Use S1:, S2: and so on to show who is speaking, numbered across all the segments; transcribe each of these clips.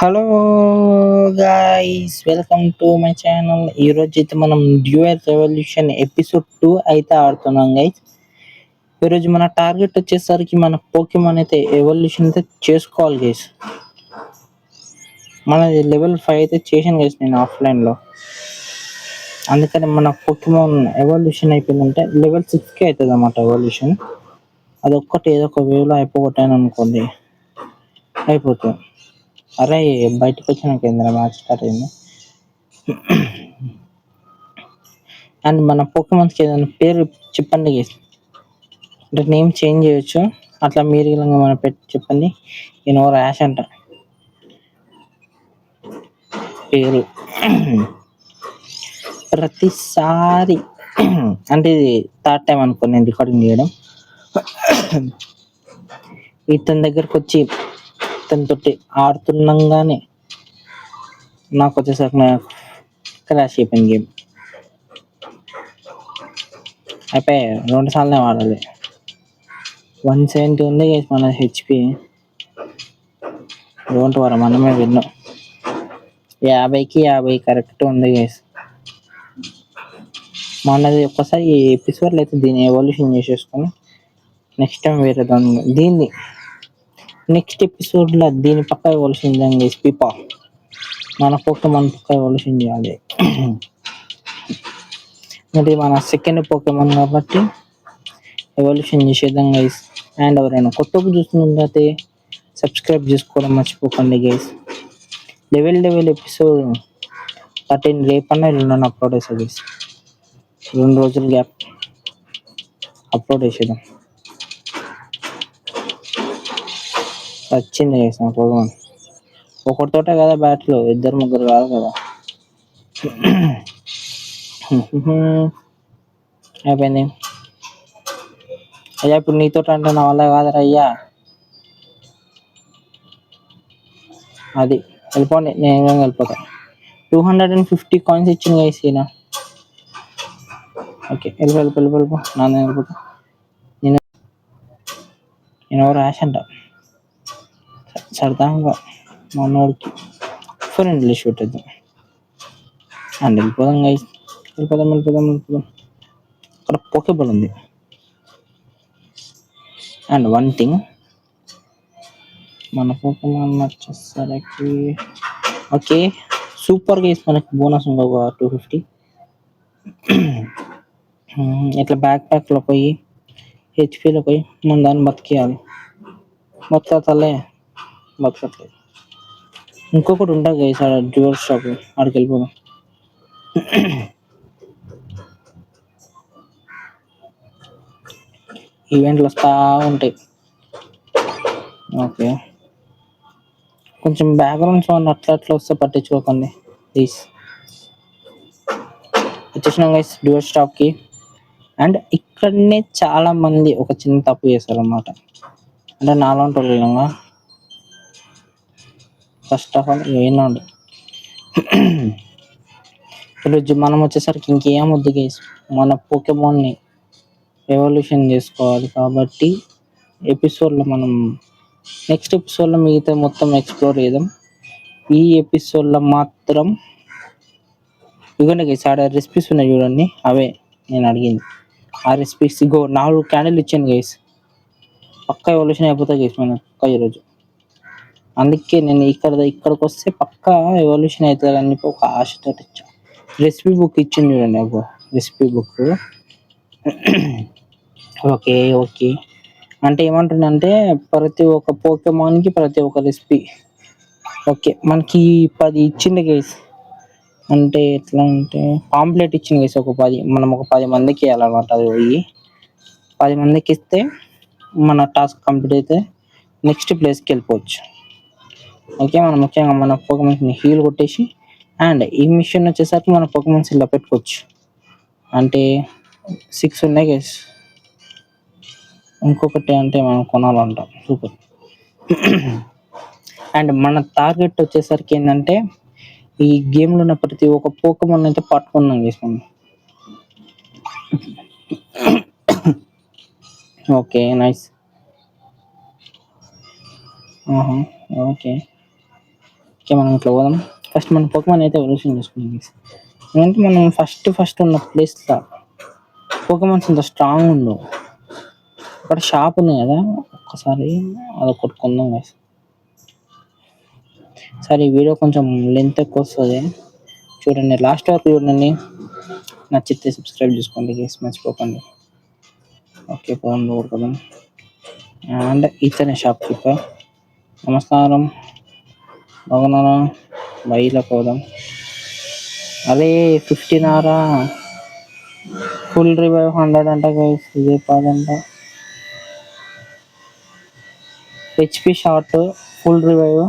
S1: Hello guys, welcome to my channel. ఈరోజు అయితే మనం డ్యూయల్ రెవల్యూషన్ ఎపిసోడ్ 2 అయితే ఆడుతున్నాం గైస్. ఈరోజు మన టార్గెట్ వచ్చేసరికి మన పోకెమాన్ అయితే ఎవల్యూషన్ అయితే చేసుకోవాలి గైస్. మనది లెవెల్ 5 అయితే చేశాను గైస్ నేను ఆఫ్లైన్లో. అందుకని మన పోకెమాన్ ఎవల్యూషన్ అయిపోయిందంటే లెవెల్ 6కి అవుతుంది అన్నమాట ఎవల్యూషన్. అదొక్కటి ఏదో ఒక వేవ్లో అయిపోగొట్టాను అనుకోండి, అయిపోతుంది. అరే బయటకు వచ్చిన కేంద్ర మ్యాచ్ స్టార్ట్ అయింది. అండ్ మన పోకెమాన్స్కి ఏదైనా పేరు చెప్పండి గైస్, అంటే నేమ్ చేంజ్ చేయొచ్చు. అట్లా మీరు ఇలా మన పెట్టి చెప్పండి. నేను ర్యాష్ అంట పేరు ప్రతిసారి. అంటే ఇది థర్డ్ టైం అనుకో నేను రికార్డింగ్ చేయడం. ఇతని దగ్గరకు వచ్చి ఇతనితోటి ఆడుతుండగానే నాకు వచ్చేసరికి నాకు క్రాష్ అయిపోయింది గేమ్. అయిపోయి 2 సార్లు ఆడాలి. 170 ఉంది గైస్ మన హెచ్పి. డోంట్ వరీ, మనమే విన్నాం. 50కి 50 కరెక్ట్ ఉంది గైస్. మనది ఒక్కసారి ఈ ఎపిసోడ్లో అయితే దీన్ని ఎవల్యూషన్ చేసేసుకొని నెక్స్ట్ టైం వేరే దీన్ని నెక్స్ట్ ఎపిసోడ్లో దీని పక్క ఎవల్యూషన్ చేద్దాం గైస్. పిపా మన పోకెమాన్ పక్క ఎవల్యూషన్ చేయాలి. ఇది మన సెకండ్ పోకెమాన్ కాబట్టి ఎవల్యూషన్ చేసేద్దాం గైస్. అండ్ ఎవరైనా కొత్తగా చూస్తున్నట్లయితే సబ్స్క్రైబ్ చేసుకోవడం మర్చిపోకండి గైస్. లెవెల్ ఎపిసోడ్ 13 రేపన్నా ఎల్లుండని అప్లోడ్ చేసేది గైస్. 2 రోజులు గ్యాప్ అప్లోడ్ చేసేద్దాం. వచ్చింది గైస్ నా పోకెమాన్. ఒకటితోటే కదా బ్యాట్లు, 2-3 కాదు కదా. అయిపోయింది అయ్యా. ఇప్పుడు నీతో అంటే నా వల్ల కాదురా అయ్యా. అది వెళ్ళిపోండి, నేను వెళ్ళిపోతా. 250 కాయిన్స్ ఇచ్చింది గైస్ ఈయన. ఓకే వెళ్ళిపో నాన్న వెళ్ళిపోతా. నేను ర్యాష్ అంట సరదాగా మనోడికి ఫ్రెండ్లీ షూట్ అవుతాం. అండ్ వెళ్ళిపోదాం గైస్, వెళ్ళిపోదాం. అక్కడ పోకేబాల్ ఉంది. అండ్ వన్ థింగ్, మన పోకెమాన్ వచ్చేసరికి ఓకే సూపర్ గైస్. మనకి బోనస్ ఉంది ఒక 250. ఇట్లా బ్యాక్ ప్యాక్లో పోయి హెచ్పిలో పోయి మన దాన్ని బతికేయాలి. బతకతలే బతకట్లేదు. ఇంకొకటి ఉంటుంది గైస్ ఆడ డ్యూయల్ షాప్, ఆడికి వెళ్ళిపోదాం. ఈవెంట్లు వస్తూ ఉంటాయి. ఓకే కొంచెం బ్యాక్గ్రౌండ్ సౌండ్ అట్లా వస్తే పట్టించుకోకండి ప్లీజ్. వచ్చేసినాం గైస్ డ్యూయల్ స్టాప్కి. అండ్ ఇక్కడనే చాలా మంది ఒక చిన్న తప్పు చేస్తారు అన్నమాట. అంటే నాలాంటి వాళ్ళు ఫస్ట్ ఆఫ్ ఆల్ ఏనాడు ఈరోజు మనం వచ్చేసరికి ఇంకేం వద్దు గైస్, మన పోకెమాన్ని ఎవల్యూషన్ చేసుకోవాలి. కాబట్టి ఎపిసోడ్లో మనం నెక్స్ట్ ఎపిసోడ్లో మిగతా మొత్తం ఎక్స్ప్లోర్ చేద్దాం. ఈ ఎపిసోడ్లో మాత్రం ఇవ్వండి గైస్, ఆడ రెసిపీస్ ఉన్నాయి చూడండి, అవే నేను అడిగింది. ఆ రెసిపీస్ ఇగో 4 క్యాండిల్ ఇచ్చాను గైస్. పక్కా ఎవల్యూషన్ అయిపోతాయి గైస్ మన పక్కా ఈరోజు. అందుకే నేను ఇక్కడికి వస్తే పక్కా ఎవల్యూషన్ అవుతుంది అని చెప్పి ఒక ఆశతో ఇచ్చా. రెసిపీ బుక్ ఇచ్చింది చూడండి, అబ్బో రెసిపీ బుక్. ఓకే అంటే ఏమంటుందంటే ప్రతి ఒక్క పోకెమాన్కి ప్రతి ఒక్క రెసిపీ. ఓకే మనకి 10 ఇచ్చింది గైస్. అంటే ఎట్లా అంటే పాంప్లెట్ ఇచ్చింది గైస్ ఒక 10. మనం ఒక 10 మందికి ఇవ్వాలన్నమాట. అది పోయి 10 మందికి ఇస్తే మన టాస్క్ కంప్లీట్ అయితే నెక్స్ట్ ప్లేస్కి వెళ్ళిపోవచ్చు. ఓకే మనం ముఖ్యంగా మన పోకెమాన్స్ని హీల్ కొట్టేసి అండ్ ఈ మిషన్ వచ్చేసరికి మన పోకెమాన్స్ ఇలా పెట్టుకోవచ్చు. అంటే 6 ఉన్నాయి గైస్. ఇంకొకటి అంటే మనం కొనాలంట. సూపర్. అండ్ మన టార్గెట్ వచ్చేసరికి ఏంటంటే ఈ గేమ్లో ఉన్న ప్రతి ఒక్క పోకెమాన్ అయితే పట్టుకున్నాం గైస్ మనం. Okay nice. ఓకే ఓకే, మనం ఇట్లా పోదాం. ఫస్ట్ మన పోకమాన్ అయితే ఎవల్యూషన్ చేసుకున్నాం గైస్. ఎందుకంటే మనం ఫస్ట్ ఉన్న ప్లేస్లో పోకమాన్స్ ఇంత స్ట్రాంగ్ ఉండవు. అక్కడ షాప్ ఉంది కదా, ఒక్కసారి అది కొట్టుకుందాం గైస్. సరే, ఈ వీడియో కొంచెం లెంత్ ఎక్కువ వస్తుంది, చూడండి, లాస్ట్ వరకు చూడండి. నచ్చితే సబ్స్క్రైబ్ చేసుకోండి గైస్, మర్చిపోకండి. ఓకే, పోదాం కొడుకుందాం. అండ్ ఇతనే షాప్ కీపర్. నమస్కారం, బాగున్నారా? బయట పోదాం. అదే 15 ఫుల్ రివైవ్ 100 అంట గైస్. ఇదే కాదంట. హెచ్పి షార్ట్ ఫుల్ రివైవ్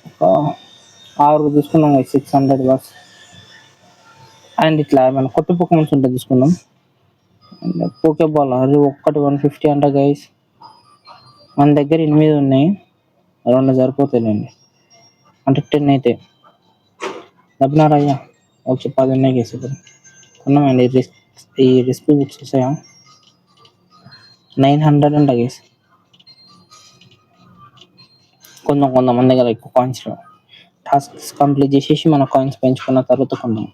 S1: ఒక 6 తీసుకున్నాం గైస్, 600 బస్. అండ్ ఇట్లా మన కొత్త పోకమాన్స్ ఉంటే తీసుకున్నాం. అండ్ పోకే బాల్ అది ఒక్కటి 150 అంట గైస్. మన దగ్గర 8 ఉన్నాయి, 2 సరిపోతాయిలేండి. అంటే 10 అయితే డబ్బునారా అయ్యా. ఓకే, 10 ఉన్నాయి గైస్. ఇప్పుడు కొన్నామండి. ఈ రెసిపీ బుక్స్ వస్తాయా? 900 అంట గైస్. కొందాం మన దగ్గర ఎక్కువ కాయిన్స్ టాస్క్స్ కంప్లీట్ చేసేసి మన కాయిన్స్ పెంచుకున్న తర్వాత కొందాం.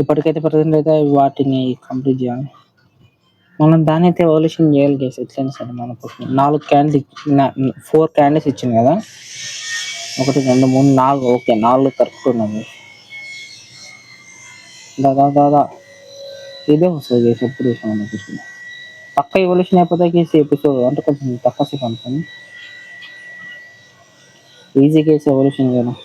S1: ఇప్పటికైతే ప్రజెంట్ అయితే వాటిని కంప్లీట్ చేయాలి. మనం దాని అయితే ఎవల్యూషన్ చేయాలి గైస్, ఎట్లయినా సరే. మనకు 4 క్యాండిల్స్ ఇచ్చింది కదా, 1 2 3 4. ఓకే, 4 కరెక్ట్ ఉన్నది. దాదా ఇదే వస్తుంది గైస్, ఎప్పుడు చూసాను. పక్క ఎవల్యూషన్ అయిపోతే గేసి ఎపిసోడ్ అంటే కొంచెం తక్కువ సేపు అనుకోండి. ఈజీ కేసు ఎవల్యూషన్ చేయడం.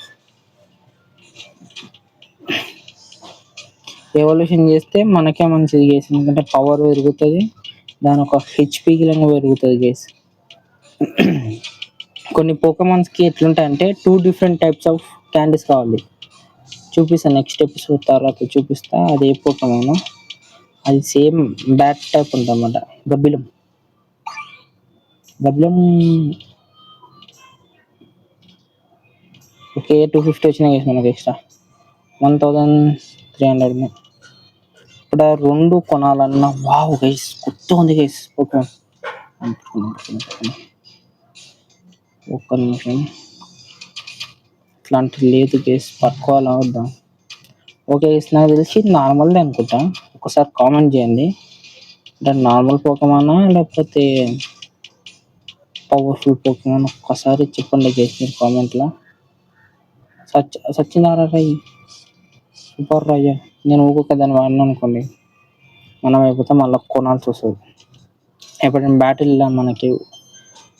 S1: ఎవల్యూషన్ చేస్తే మనకే మంచిది గేస్, ఎందుకంటే పవర్ పెరుగుతుంది, దాని ఒక హెచ్పి గిలంగా పెరుగుతుంది గేస్. కొన్ని పోకమాన్స్కి ఎట్లుంటాయంటే 2 డిఫరెంట్ టైప్స్ ఆఫ్ క్యాండీస్ కావాలి. చూపిస్తాను నెక్స్ట్ ఎపిసోడ్ తర్వాత చూపిస్తా. అది ఏ పోకమానో అది సేమ్ బ్యాట్ టైప్ ఉంటుంది అన్నమాట. గబ్బిలం ఓకే, 250 వచ్చినాయి గైస్ మనకి ఎక్స్ట్రా. 1300. ఇప్పుడు 2 కొనాలన్నా వావ్ గైస్, కొత్త ఉంది గైస్ పోకమాన్. ఒక్క నిమిషం, ఇట్లాంటి లేదు గైస్, పట్టుకోవాలా వద్దా? ఓకే గైస్, నాకు తెలిసి నార్మల్దే అనుకుంటా. ఒకసారి కామెంట్ చేయండి, అంటే నార్మల్ పోకమానా లేకపోతే పవర్ఫుల్ పోకమాన్ ఒక్కసారి చెప్పండి గైస్ మీరు కామెంట్లో. సత్యనారాయణ సూపర్ రాయ్యా. నేను ఊరికే దాన్ని వాడినా అనుకోండి, మనం అయిపోతే మళ్ళీ కొనాల్సి వస్తుంది. ఎప్పుడైనా బ్యాటిల్లో మనకి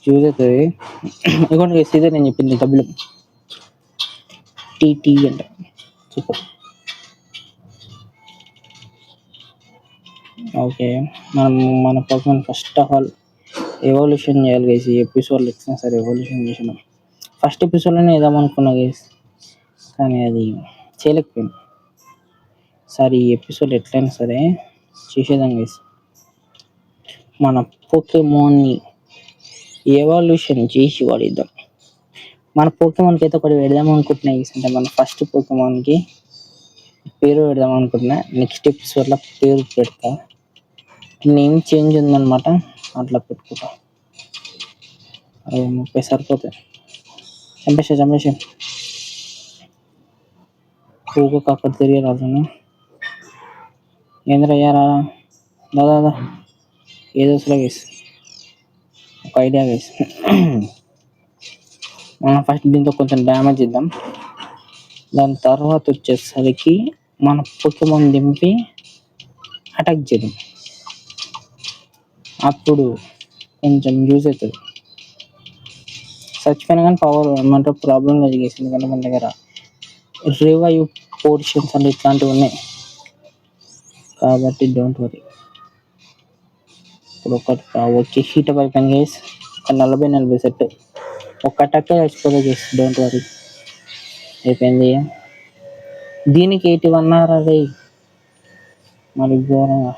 S1: యూజ్ అవుతుంది. ఇదిగోండి గైస్, ఇదే నేను చెప్పింది గబ్బిలం. టీటీ అంట, సూపర్. ఓకే, మన పోకమాన్ ఫస్ట్ ఆఫ్ ఆల్ ఎవల్యూషన్ చేయాలి గైస్. ఈ ఎపిసోడ్లో ఇచ్చినా సరే ఎవల్యూషన్ చేసినాం. ఫస్ట్ ఎపిసోడ్లోనే వేద్దామనుకున్నా గైస్, కానీ అది చేయలేకపోయింది. సరే, ఈ ఎపిసోడ్ ఎట్లయినా సరే చేసేద్దాం గైస్. మన పోకెమాన్ని ఎవల్యూషన్ చేసి వాడిద్దాం. మన పోకెమాన్కి అయితే ఒకటి పెడదాం అనుకుంటున్నా గైస్. అంటే మన ఫస్ట్ పోకెమాన్కి పేరు పెడదాం అనుకుంటున్నా. నెక్స్ట్ ఎపిసోడ్లో పేరు పెడతా, నేమ్ చేంజ్ ఉందన్నమాట, అట్లా పెట్టుకుంటా. అది 30 సరిపోతాయి. చంపేసా ఊరికి అక్కడ తిరిగి రాజును. ఏంద్రయ్యారా దాదా ఏదో అసలు గైస్, ఒక ఐడియా గైస్. మనం ఫస్ట్ దీంతో కొంచెం డ్యామేజ్ ఇద్దాం, దాని తర్వాత వచ్చేసరికి మన పోకెమాన్ దింపి అటాక్ చేద్దాం. అప్పుడు కొంచెం యూజ్ అవుతుంది. చచ్చిపోయినా కానీ పవర్ ఏమంటారు ప్రాబ్లం లేదు గేసి, ఎందుకంటే మన దగ్గర రివైవ్ పోర్షన్స్ అంటే ఇట్లాంటివి ఉన్నాయి కాబట్టి డోంట్ వరీ. ఇప్పుడు వచ్చి హీట్ అప్ అయిపోయింది గేస్, ఒక 40 సెట్. ఒక అటాకే చచ్చిపోతుంది గేస్, డోంట్ వరీ. అయిపోయింది. దీనికి 81 అది మరి ఘోరంగా.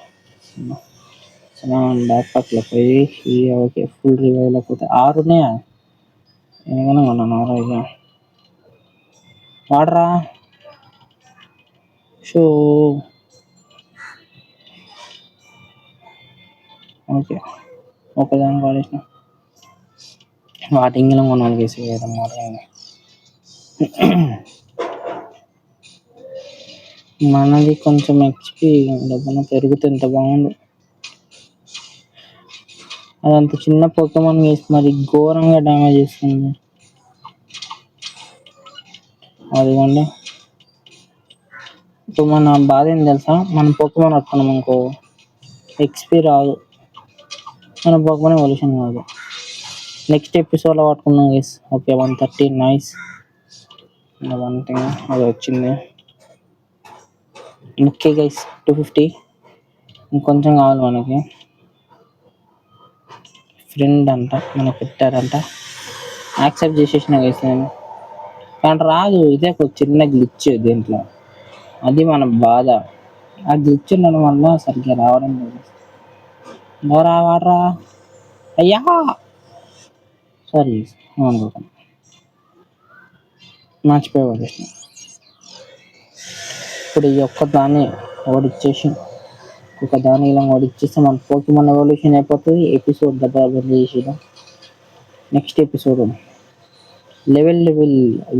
S1: బ్యాక్ ప్యాక్లో పోయి ఓకే, ఫుల్ రివైవ్లో పోతే 6 ఉన్నాయా? ఏమైనా కొన్నాను 6 ఇక వాడరా షో. ఓకే, ఒకదాన్ని వాడేసిన. వాటింగిలం కొనాలి గైస్ వేరే మార్గంగా. మనది కొంచెం హెచ్పి డబ్బున పెరిగితే ఎంత బాగుండు. అదంత చిన్న పోకేమాన్ గైస్ మరి ఘోరంగా డ్యామేజ్ చేస్తుంది. అదిగోండి ఇప్పుడు మన బాధ ఏం తెలుసా, మనం పోకేమాన్ పట్టుకున్నాం అనుకో ఎక్స్పీ రాదు, మన పోకేమాన్ ఎవల్యూషన్ కాదు. నెక్స్ట్ ఎపిసోడ్లో పట్టుకున్నాం guys. Okay 130 nice. One thing అది వచ్చింది. ఓకే గైస్ 250 ఇంకొంచెం కావాలి మనకి. ఫ్రెండ్ అంట మనకు పెట్టారంట, యాక్సెప్ట్ చేసేసిన గైస్ నేను. కానీ రాదు, ఇదే ఒక చిన్న గ్లిచ్ దీంట్లో, అది మన బాధ. ఆ గ్లిచ్ ఉండడం వల్ల సరిగ్గా రావడం లేదు. వాడరా అయ్యా, సారీ అనుకోకండి, మర్చిపోయి పడేసిన. ఇప్పుడు ఈ ఒక్కదాన్ని ఓడిచ్చేసి ఒక దాన్ని ఇలా ఓడిచ్చేస్తే మన పోకేమాన్ ఎవల్యూషన్ అయిపోతుంది. ఎపిసోడ్ దగ్గర చేసేద్దాం. నెక్స్ట్ ఎపిసోడ్ లెవెల్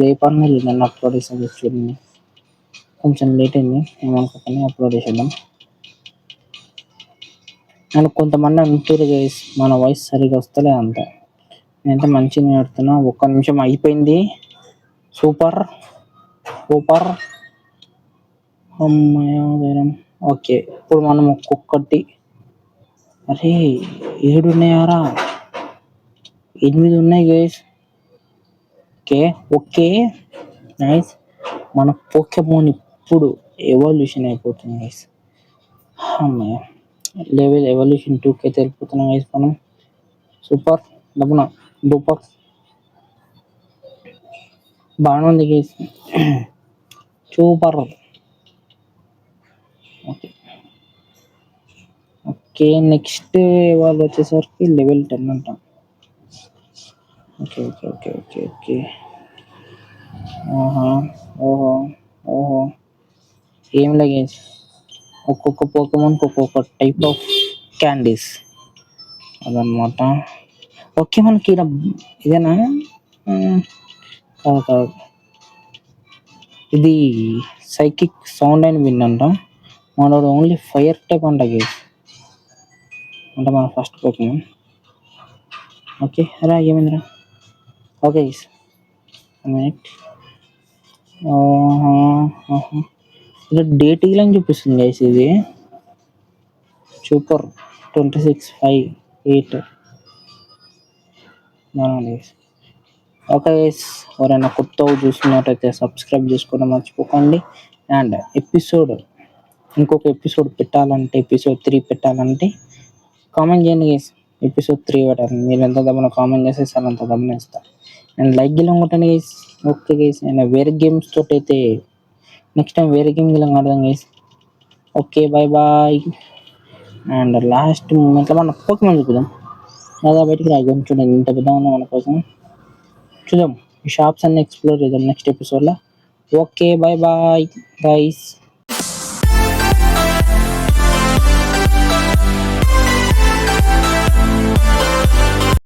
S1: రేపన్నా నన్ను అప్లోడ్ చేసాను చూడండి. కొంచెం లేట్ అయింది ఏమనుకోకుండా అప్లోడ్ చేసేద్దాం. అండ్ కొంతమంది అంటారు గైస్ మన వాయిస్ సరిగ్గా వస్తలే అంత. నేనైతే మంచిగా నేడుతున్నా. 1 నిమిషం అయిపోయింది. సూపర్ సూపర్ అమ్మాయ వేరం. ఓకే ఇప్పుడు మనం ఒక్కొక్కటి, అరే 7 ఉన్నాయారా, 8 ఉన్నాయి గైస్. Okay okay nice. మన పోకేమాన్ ఇప్పుడు ఎవల్యూషన్ అయిపోతుంది గైస్. అమ్మాయ లెవెల్ ఎవల్యూషన్ 2కి అయితే వెళ్ళిపోతున్నాం గైస్ మనం. సూపర్ డబ్బున డూపర్ బాగానే ఉంది guys. Super. Okay okay next వాళ్ళు వచ్చేసరికి లెవెల్ 10 అంట. Okay okay okay okay okay ఓహో ఓహో ఏం లేదు, ఒక్కొక్క పోకేమాన్కి ఒక్కొక్క టైప్ ఆఫ్ క్యాండీస్ అదనమాట. ఓకే మనకి ఇదేనా, కాదు కాదు, ఇది సైకిక్ సౌండ్ అని విన్నంట. మనోడు ఓన్లీ ఫైర్ టైప్ అంట గైస్, అంటే మన ఫస్ట్ పోకేమాన్. ఓకే రా ఏమైందిరా. Okay guys minute. ఇలా డేటింగ్ అని చూపిస్తుంది గైస్. ఇది సూపర్ 26/5/8 గైస్. ఓకే గైస్ ఎవరైనా కొత్త చూస్తున్నట్టయితే సబ్స్క్రైబ్ చేసుకోవడం మర్చిపోకండి. అండ్ ఇంకొక ఎపిసోడ్ పెట్టాలంటే ఎపిసోడ్ 3 పెట్టాలంటే కామెంట్ చేయండి గైస్. ఎపిసోడ్ 3 పెట్టాలి. మీరు ఎంత దమ్మున కామెంట్ చేస్తే సార్ అంత దమ్మున ఇస్తాను. అండ్ లైక్ గిలం కొట్టండి గైస్. ఓకే గైస్ అండ్ వేరే గేమ్స్ తోటి అయితే నెక్స్ట్ టైం వేరే గేమ్ గిలం ఆడదాం guys. Okay bye bye. And last మూమెంట్లో మన పోకేమాన్ చూద్దాం. అలా బయటికి రాయి చూడండి ఇంత పెద్ద ఉన్నా మన కోసం. చూద్దాం ఈ షాప్స్ అన్ని ఎక్స్ప్లోర్ చేద్దాం నెక్స్ట్ ఎపిసోడ్లో. Okay bye bye guys.